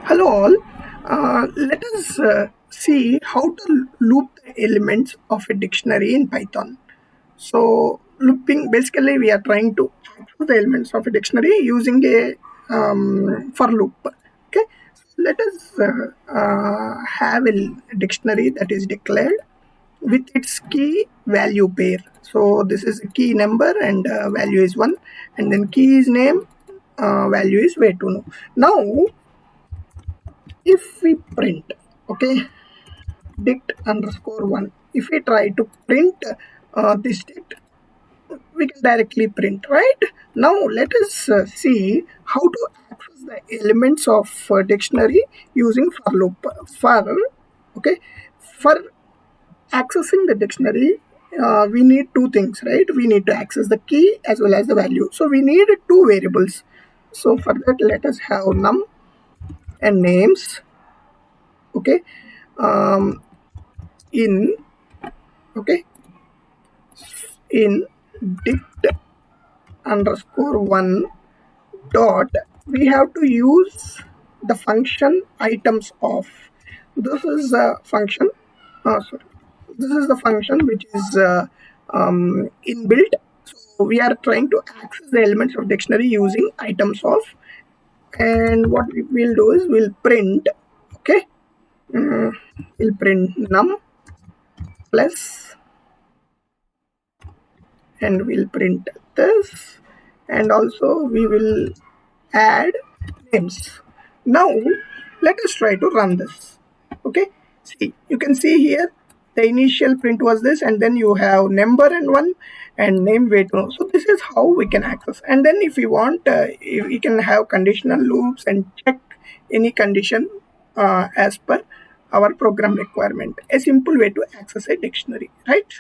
Hello all. Let us see how to loop the elements of a dictionary in Python. So looping, basically we are trying to access the elements of a dictionary using a for loop. Okay. Let us have a dictionary that is declared with its key value pair. So this is a key number and value is 1, and then key is name, value is way to know. Now if we print, okay, dict underscore 1, if we try to print this dict, we can directly print, right? Now let us see how to access the elements of dictionary using for loop. For, okay, for accessing the dictionary, we need two things, right? We need to access the key as well as the value, so we need two variables. So for that, let us have num and names, okay, um, in, okay, in dict underscore 1 dot, we have to use the function items of. This is a function, sorry, this is the function which is inbuilt. So we are trying to access the elements of dictionary using items of, and what we will do is we'll print, okay, we'll print num plus, and we'll print this, and also we will add names. Now let us try to run this. Okay, see, you can see here the initial print was this, and then you have number and one and name way to know. So this is how we can access. And then if we want, we can have conditional loops and check any condition as per our program requirement. A simple way to access a dictionary, right?